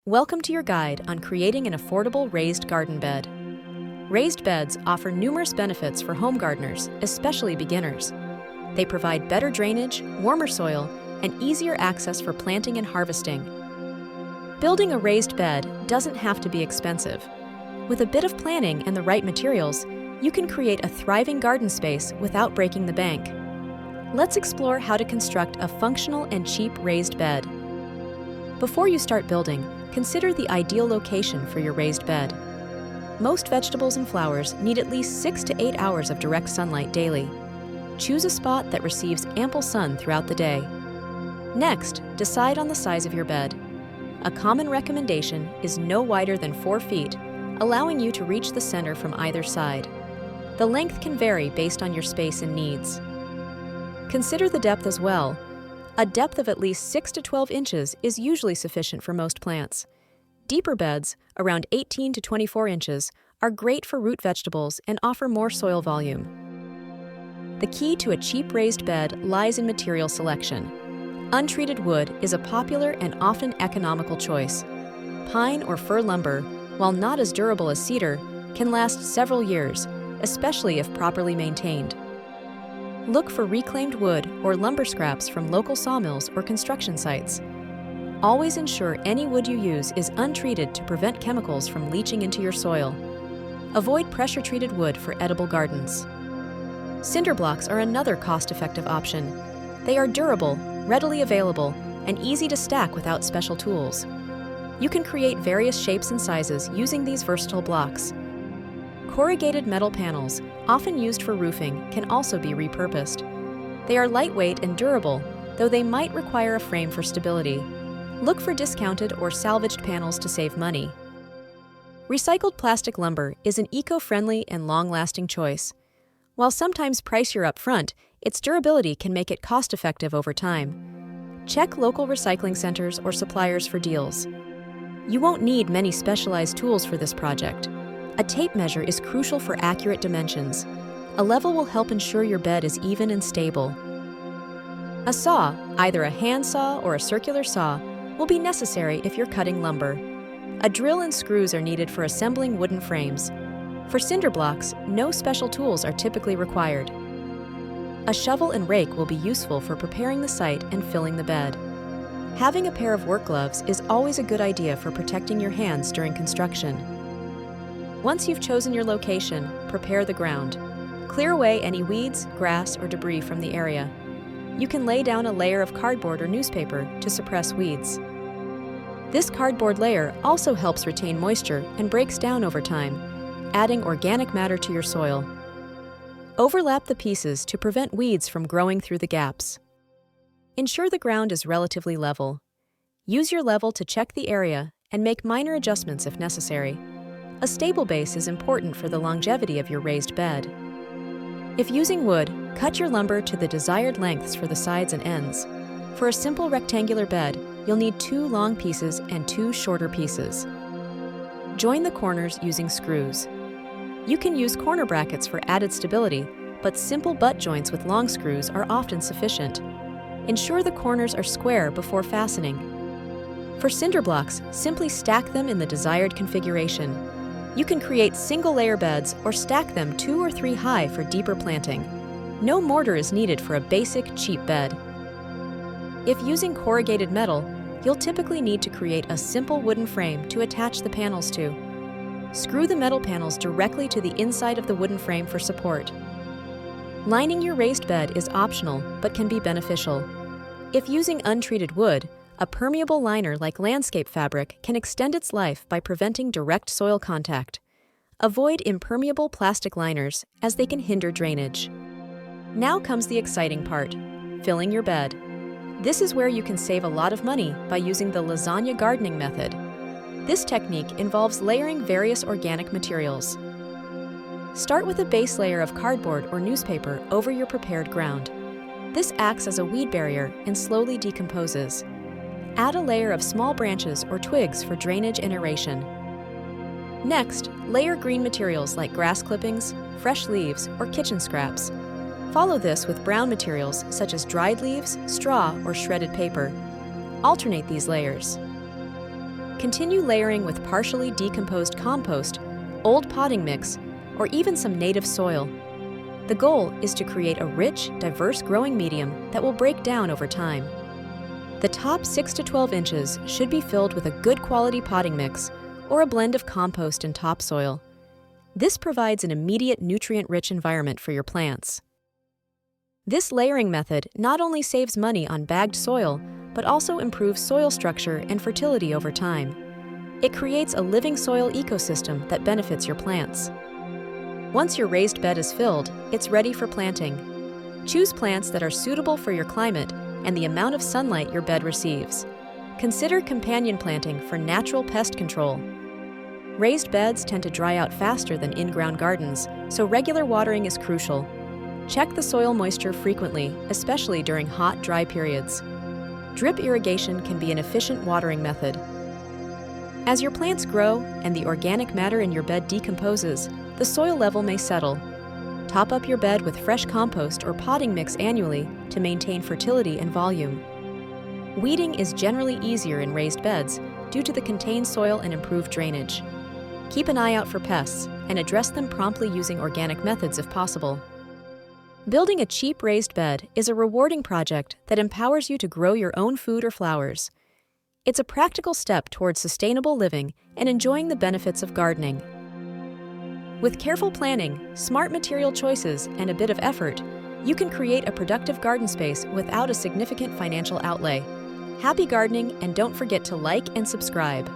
Welcome to your guide on creating an affordable raised garden bed. Raised beds offer numerous benefits for home gardeners, especially beginners. They provide better drainage, warmer soil, and easier access for planting and harvesting. Building a raised bed doesn't have to be expensive. With a bit of planning and the right materials, you can create a thriving garden space without breaking the bank. Let's explore how to construct a functional and cheap raised bed. Before you start building, consider the ideal location for your raised bed. Most vegetables and flowers need at least 6 to 8 hours of direct sunlight daily. Choose a spot that receives ample sun throughout the day. Next, decide on the size of your bed. A common recommendation is no wider than 4 feet, allowing you to reach the center from either side. The length can vary based on your space and needs. Consider the depth as well. A depth of at least 6 to 12 inches is usually sufficient for most plants. Deeper beds, around 18 to 24 inches, are great for root vegetables and offer more soil volume. The key to a cheap raised bed lies in material selection. Untreated wood is a popular and often economical choice. Pine or fir lumber, while not as durable as cedar, can last several years, especially if properly maintained. Look for reclaimed wood or lumber scraps from local sawmills or construction sites. Always ensure any wood you use is untreated to prevent chemicals from leaching into your soil. Avoid pressure-treated wood for edible gardens. Cinder blocks are another cost-effective option. They are durable, readily available, and easy to stack without special tools. You can create various shapes and sizes using these versatile blocks. Corrugated metal panels, often used for roofing, can also be repurposed. They are lightweight and durable, though they might require a frame for stability. Look for discounted or salvaged panels to save money. Recycled plastic lumber is an eco-friendly and long-lasting choice. While sometimes pricier up front, its durability can make it cost-effective over time. Check local recycling centers or suppliers for deals. You won't need many specialized tools for this project. A tape measure is crucial for accurate dimensions. A level will help ensure your bed is even and stable. A saw, either a hand saw or a circular saw, will be necessary if you're cutting lumber. A drill and screws are needed for assembling wooden frames. For cinder blocks, no special tools are typically required. A shovel and rake will be useful for preparing the site and filling the bed. Having a pair of work gloves is always a good idea for protecting your hands during construction. Once you've chosen your location, prepare the ground. Clear away any weeds, grass, or debris from the area. You can lay down a layer of cardboard or newspaper to suppress weeds. This cardboard layer also helps retain moisture and breaks down over time, adding organic matter to your soil. Overlap the pieces to prevent weeds from growing through the gaps. Ensure the ground is relatively level. Use your level to check the area and make minor adjustments if necessary. A stable base is important for the longevity of your raised bed. If using wood, cut your lumber to the desired lengths for the sides and ends. For a simple rectangular bed, you'll need 2 long pieces and 2 shorter pieces. Join the corners using screws. You can use corner brackets for added stability, but simple butt joints with long screws are often sufficient. Ensure the corners are square before fastening. For cinder blocks, simply stack them in the desired configuration. You can create single-layer beds or stack them 2 or 3 high for deeper planting. No mortar is needed for a basic, cheap bed. If using corrugated metal, you'll typically need to create a simple wooden frame to attach the panels to. Screw the metal panels directly to the inside of the wooden frame for support. Lining your raised bed is optional but can be beneficial. If using untreated wood, a permeable liner like landscape fabric can extend its life by preventing direct soil contact. Avoid impermeable plastic liners as they can hinder drainage. Now comes the exciting part, filling your bed. This is where you can save a lot of money by using the lasagna gardening method. This technique involves layering various organic materials. Start with a base layer of cardboard or newspaper over your prepared ground. This acts as a weed barrier and slowly decomposes. Add a layer of small branches or twigs for drainage and aeration. Next, layer green materials like grass clippings, fresh leaves, or kitchen scraps. Follow this with brown materials such as dried leaves, straw, or shredded paper. Alternate these layers. Continue layering with partially decomposed compost, old potting mix, or even some native soil. The goal is to create a rich, diverse growing medium that will break down over time. The top 6 to 12 inches should be filled with a good quality potting mix or a blend of compost and topsoil. This provides an immediate nutrient-rich environment for your plants. This layering method not only saves money on bagged soil, but also improves soil structure and fertility over time. It creates a living soil ecosystem that benefits your plants. Once your raised bed is filled, it's ready for planting. Choose plants that are suitable for your climate and the amount of sunlight your bed receives. Consider companion planting for natural pest control. Raised beds tend to dry out faster than in-ground gardens, so regular watering is crucial. Check the soil moisture frequently, especially during hot, dry periods. Drip irrigation can be an efficient watering method. As your plants grow and the organic matter in your bed decomposes, the soil level may settle. Top up your bed with fresh compost or potting mix annually to maintain fertility and volume. Weeding is generally easier in raised beds due to the contained soil and improved drainage. Keep an eye out for pests and address them promptly using organic methods if possible. Building a cheap raised bed is a rewarding project that empowers you to grow your own food or flowers. It's a practical step towards sustainable living and enjoying the benefits of gardening. With careful planning, smart material choices, and a bit of effort, you can create a productive garden space without a significant financial outlay. Happy gardening, and don't forget to like and subscribe.